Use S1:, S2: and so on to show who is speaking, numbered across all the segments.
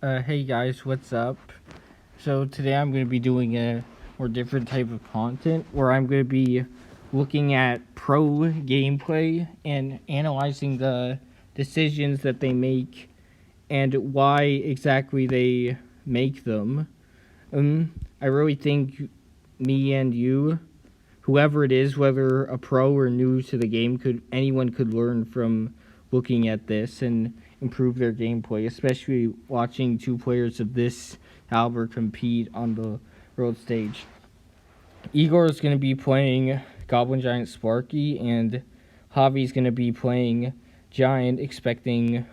S1: Hey guys, what's up? So today I'm going to be doing a more different type of content where I'm going to be looking at pro gameplay and analyzing the decisions that they make and why exactly they make them. I really think me and you, whoever it is, whether a pro or new to the game, anyone could learn from looking at this and improve their gameplay, especially watching two players of this caliber compete on the world stage. Egor is going to be playing Goblin Giant Sparky, and Javi is going to be playing Giant, expecting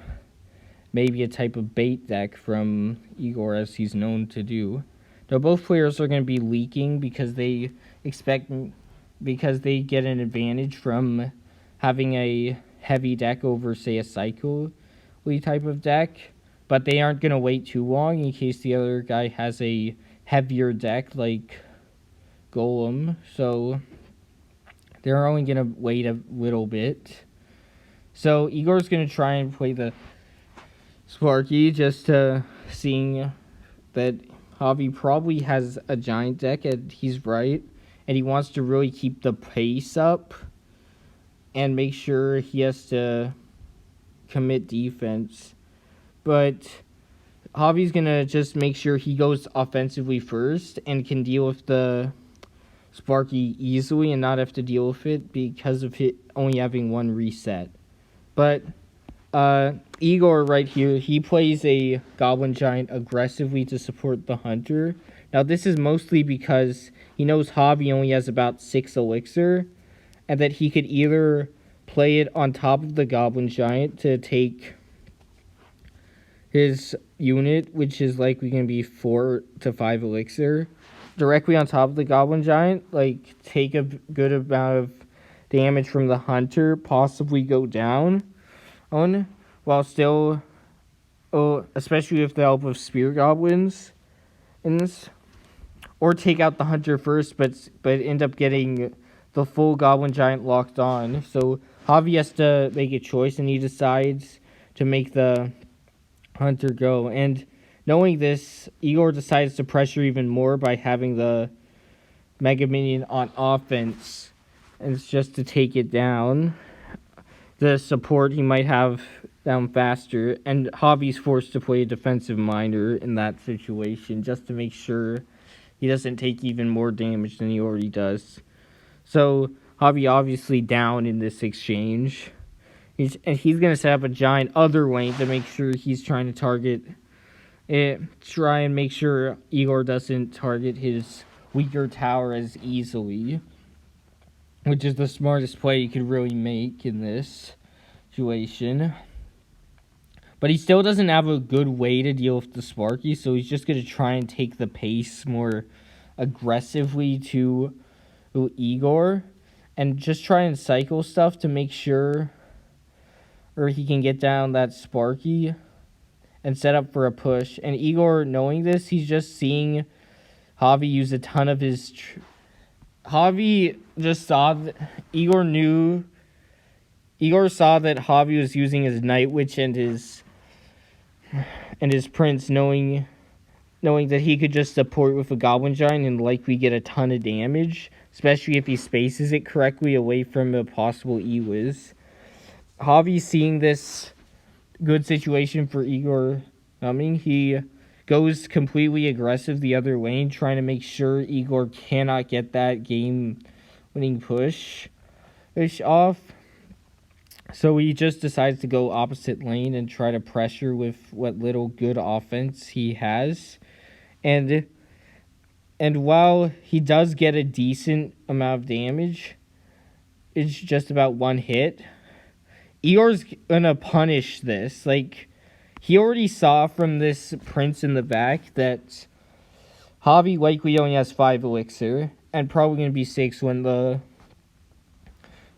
S1: maybe a type of bait deck from Egor, as he's known to do. Now, both players are going to be leaking because they get an advantage from having a heavy deck over, say, a Psycho type of deck, but they aren't going to wait too long in case the other guy has a heavier deck like Golem, so they're only going to wait a little bit. So Igor's going to try and play the Sparky, just seeing that Javi probably has a giant deck, and he's right, and he wants to really keep the pace up and make sure he has to commit defense. But Javi's going to just make sure he goes offensively first and can deal with the Sparky easily and not have to deal with it because of it only having one reset. But Egor right here, he plays a Goblin Giant aggressively to support the Hunter. Now this is mostly because he knows Javi only has about 6 Elixir, and that he could either play it on top of the Goblin Giant to take his unit, which is likely going to be 4 to 5 Elixir, directly on top of the Goblin Giant, like take a good amount of damage from the Hunter, possibly go down on, while still, especially with the help of Spear Goblins in this, or take out the Hunter first, but end up getting the full Goblin Giant locked on. So Javi has to make a choice, and he decides to make the Hunter go. And knowing this, Egor decides to pressure even more by having the Mega Minion on offense, and it's just to take it down. The support he might have down faster, and Javi's forced to play a defensive miner in that situation just to make sure he doesn't take even more damage than he already does. So Javi obviously down in this exchange. He's going to set up a giant other lane to make sure he's trying to target it. Try and make sure Egor doesn't target his weaker tower as easily, which is the smartest play you could really make in this situation. But he still doesn't have a good way to deal with the Sparky, so he's just going to try and take the pace more aggressively to Egor and just try and cycle stuff to make sure he can get down that Sparky and set up for a push. And Egor, knowing this, he's just seeing Javi use a ton of his... Javi just saw that Egor saw that Javi was using his Night Witch and his Prince, knowing that he could just support with a Goblin Giant and likely get a ton of damage, especially if he spaces it correctly away from a possible E-Wiz. Javi, seeing this good situation for Egor coming, he goes completely aggressive the other lane, trying to make sure Egor cannot get that game-winning push off. So he just decides to go opposite lane and try to pressure with what little good offense he has. And while he does get a decent amount of damage, it's just about one hit. Egor's gonna punish this. Like, he already saw from this Prince in the back that Javi likely only has 5 Elixir, and probably gonna be 6 when the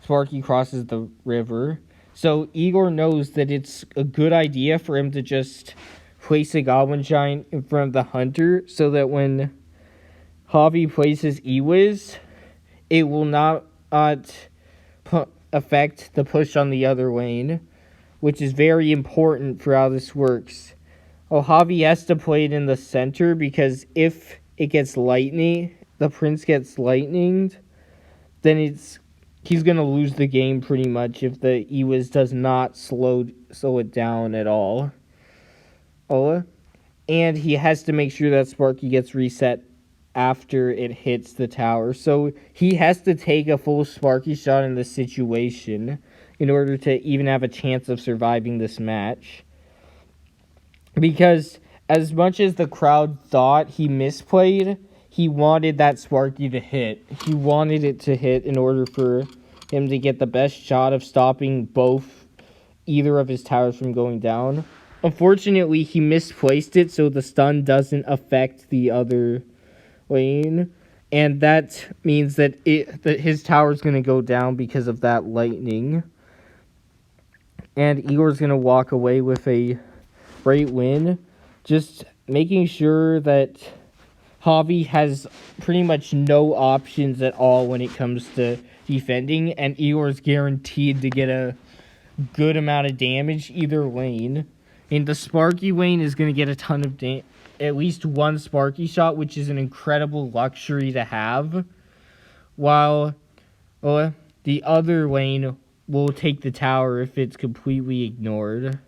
S1: Sparky crosses the river. So Egor knows that it's a good idea for him to just place a Goblin Giant in front of the Hunter, so that when Javi plays his E-Wiz, it will not affect the push on the other lane, which is very important for how this works. Oh, Javi has to play it in the center because if it gets lightning, the prince gets lightninged, then he's gonna lose the game pretty much if the Ewiz does not slow it down at all. Oh, and he has to make sure that Sparky gets reset after it hits the tower. So he has to take a full Sparky shot in this situation in order to even have a chance of surviving this match. Because as much as the crowd thought he misplayed, he wanted that Sparky to hit. He wanted it to hit in order for him to get the best shot of stopping either of his towers from going down. Unfortunately, he misplaced it, so the stun doesn't affect the other lane, and that means that his tower is going to go down because of that lightning. And Igor's going to walk away with a great win, just making sure that Javi has pretty much no options at all when it comes to defending, and Igor's guaranteed to get a good amount of damage either lane. And the Sparky lane is going to get a ton of at least one Sparky shot, which is an incredible luxury to have, while the other lane will take the tower if it's completely ignored.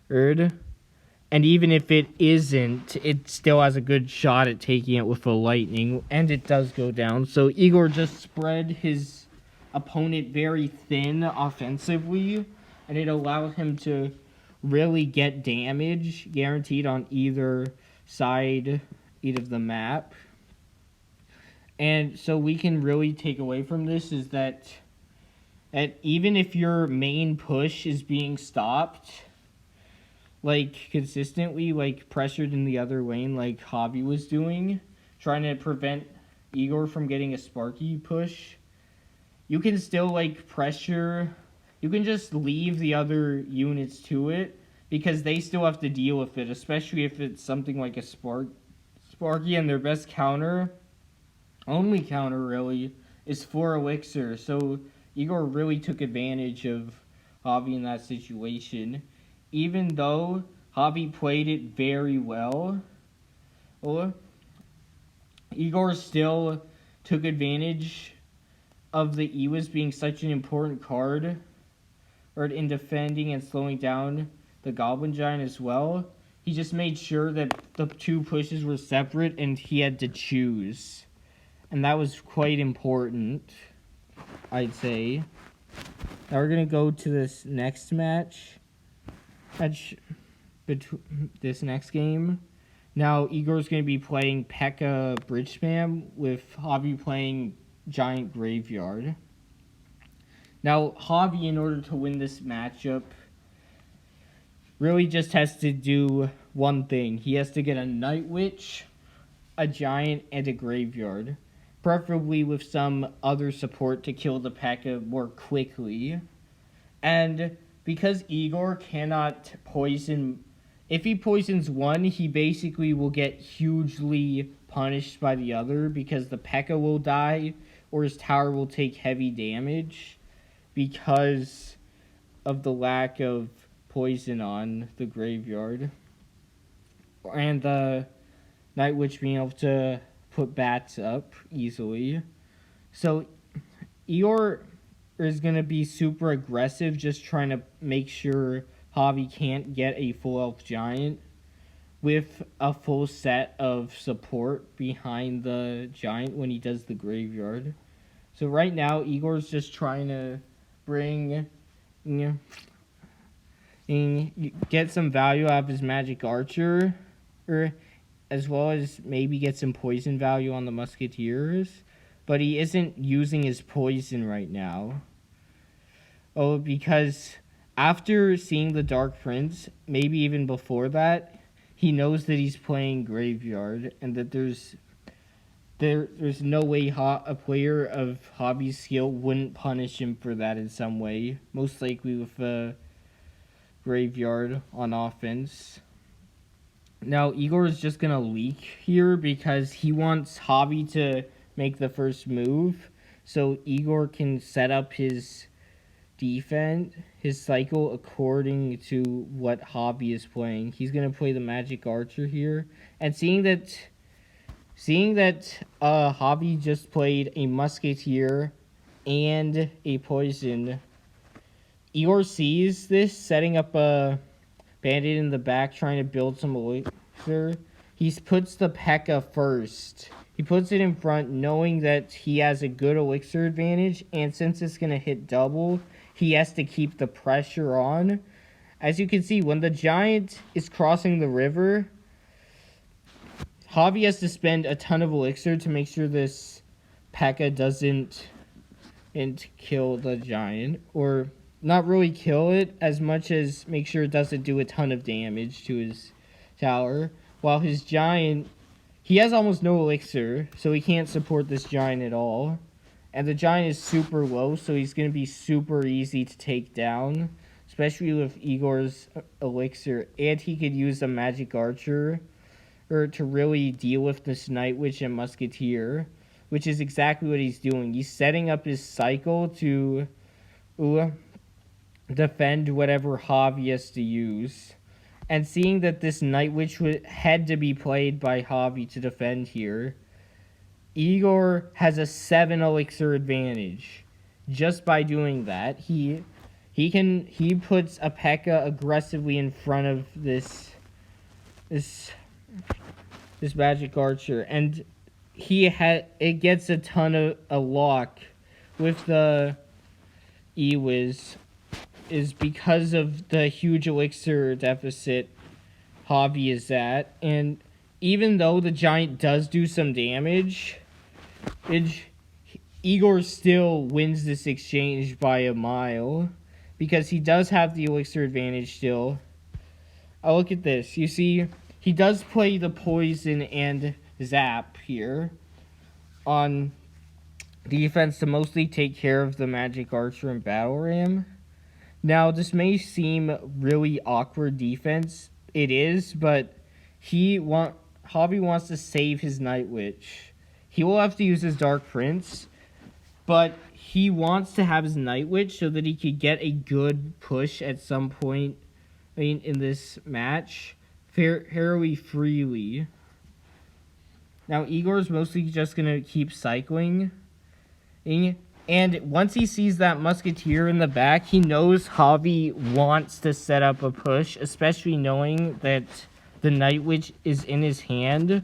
S1: And even if it isn't, it still has a good shot at taking it with a lightning, and it does go down. So Egor just spread his opponent very thin offensively, and it allowed him to really get damage guaranteed on either side of the map. And so we can really take away from this is that even if your main push is being stopped, like consistently, like pressured in the other lane, like Javi was doing, trying to prevent Egor from getting a Sparky push, you can still like pressure. You can just leave the other units to it because they still have to deal with it, especially if it's something like a Sparky, and their best counter, only counter really, is 4 elixir. So Egor really took advantage of Javi in that situation. Even though Javi played it very well, Egor still took advantage of the Ewiz being such an important card in defending and slowing down the Goblin Giant as well. He just made sure that the two pushes were separate and he had to choose. And that was quite important, I'd say. Now we're going to go to this next match. This next game. Now Igor's going to be playing P.E.K.K.A. Bridge Spam with Javi playing Giant Graveyard. Now Javi, in order to win this matchup, really just has to do one thing. He has to get a Night Witch, a Giant, and a Graveyard. Preferably with some other support to kill the P.E.K.K.A. more quickly. And because Egor cannot poison, if he poisons one, he basically will get hugely punished by the other because the P.E.K.K.A. will die or his tower will take heavy damage because of the lack of poison on the Graveyard. And the Night Witch being able to put bats up easily. So Egor is going to be super aggressive, just trying to make sure Javi can't get a full elf giant with a full set of support behind the giant when he does the Graveyard. So right now, Igor's just trying to bring, get some value out of his Magic Archer, as well as maybe get some poison value on the Musketeers. But he isn't using his poison right now. Because after seeing the Dark Prince, maybe even before that, he knows that he's playing Graveyard and that there's no way a player of Javi's skill wouldn't punish him for that in some way. Most likely with a Graveyard on offense. Now, Egor is just going to leak here because he wants Javi to make the first move so Egor can set up his defend his cycle according to what Javi is playing. He's gonna play the Magic Archer here, and seeing that Javi just played a Musketeer and a Poison, Egor sees this, setting up a Bandit in the back, trying to build some elixir. He puts the P.E.K.K.A first. He puts it in front, knowing that he has a good elixir advantage, and since it's going to hit double, he has to keep the pressure on. As you can see, when the Giant is crossing the river, Javi has to spend a ton of elixir to make sure this P.E.K.K.A doesn't kill the Giant, or not really kill it as much as make sure it doesn't do a ton of damage to his tower. While his Giant, he has almost no elixir, so he can't support this Giant at all. And the Giant is super low, so he's going to be super easy to take down, especially with Egor's elixir. And he could use a Magic Archer to really deal with this Night Witch and Musketeer, which is exactly what he's doing. He's setting up his cycle to defend whatever Javi has to use. And seeing that this Night Witch had to be played by Javi to defend here, Egor has a 7 elixir advantage. Just by doing that, he puts a P.E.K.K.A aggressively in front of this Magic Archer, and it gets a ton of a lock with the Ewiz, is because of the huge elixir deficit Javi is at. And even though the Giant does do some damage, Egor still wins this exchange by a mile, because he does have the elixir advantage still. Oh, look at this. You see, he does play the Poison and Zap here on defense to mostly take care of the Magic Archer and Battle Ram. Now, this may seem really awkward defense. It is, but Javi wants to save his Night Witch. He will have to use his Dark Prince, but he wants to have his Night Witch so that he could get a good push at some point in this match fairly freely. Now, Egor's mostly just going to keep cycling. And once he sees that Musketeer in the back, he knows Javi wants to set up a push, especially knowing that the Night Witch is in his hand,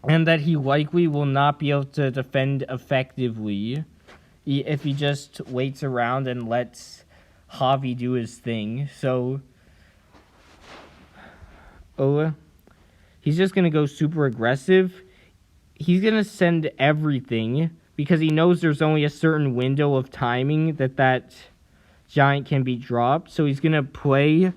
S1: and that he likely will not be able to defend effectively if he just waits around and lets Javi do his thing. So, he's just going to go super aggressive. He's going to send everything, because he knows there's only a certain window of timing that Giant can be dropped. So he's going to play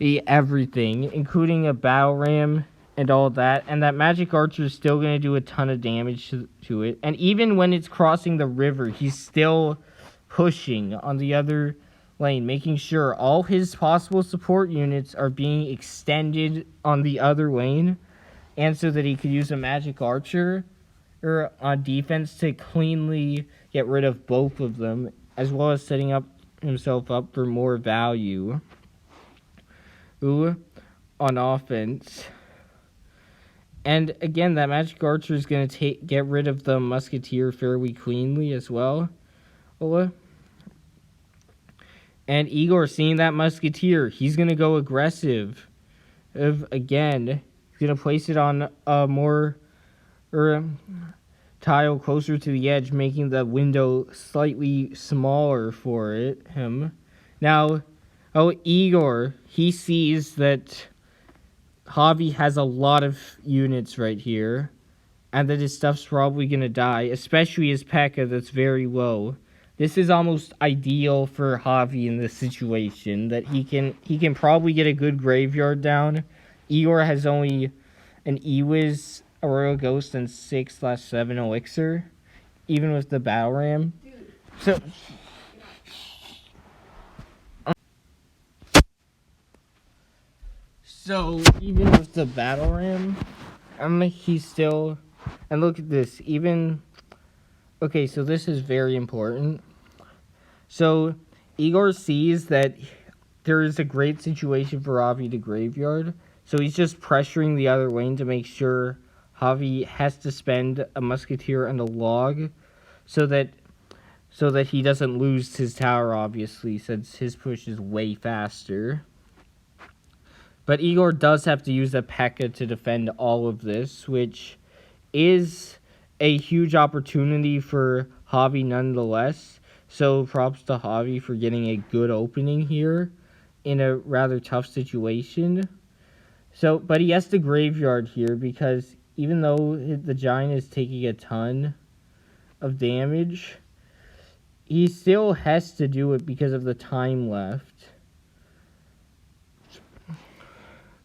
S1: everything, including a Battle Ram and all that. And that Magic Archer is still going to do a ton of damage to it. And even when it's crossing the river, he's still pushing on the other lane, making sure all his possible support units are being extended on the other lane. And so that he could use a Magic Archer on defense to cleanly get rid of both of them, as well as setting up himself up for more value on offense. And again, that Magic Archer is going to get rid of the Musketeer fairly cleanly as well. And Egor, seeing that Musketeer, he's going to go aggressive. Again, he's going to place it on a more tile closer to the edge, making the window slightly smaller for him. Now, Egor, he sees that Javi has a lot of units right here, and that his stuff's probably going to die, especially his P.E.K.K.A that's very low. This is almost ideal for Javi in this situation, that he can probably get a good graveyard down. Egor has only an Ewiz, a Royal Ghost, and 6/7 elixir, even with the Battle Ram. So even with the Battle Ram, he's still, and look at this, so this is very important. So Egor sees that there is a great situation for Javi to graveyard, so he's just pressuring the other lane to make sure Javi has to spend a Musketeer and a log, so that he doesn't lose his tower, obviously, since his push is way faster. But Egor does have to use a P.E.K.K.A. to defend all of this, which is a huge opportunity for Javi nonetheless. So props to Javi for getting a good opening here in a rather tough situation. So, but he has to graveyard here because even though the giant is taking a ton of damage, he still has to do it because of the time left.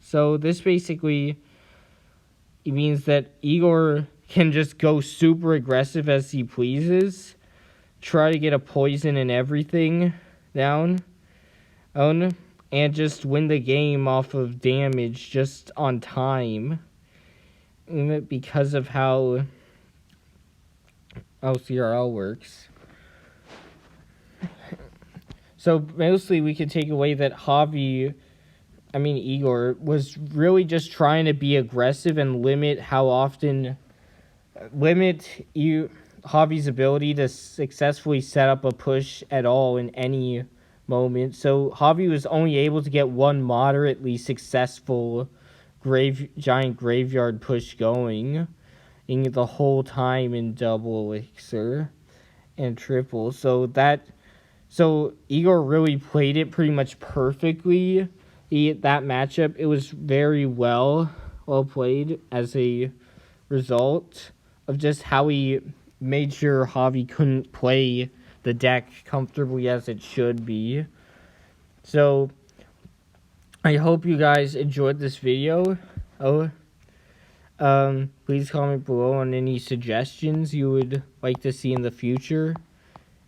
S1: So this basically means that Egor can just go super aggressive as he pleases, try to get a poison and everything down, and just win the game off of damage just on time, because of how CRL works. So mostly we can take away that Egor was really just trying to be aggressive and limit Javi's ability to successfully set up a push at all in any moment. So Javi was only able to get one moderately successful giant graveyard push going in the whole time in double elixir and triple. So Egor really played it pretty much perfectly. That matchup, it was very well played as a result of just how he made sure Javi couldn't play the deck comfortably as it should be. So I hope you guys enjoyed this video. Please comment below on any suggestions you would like to see in the future.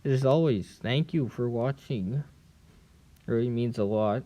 S1: As always, thank you for watching. It really means a lot.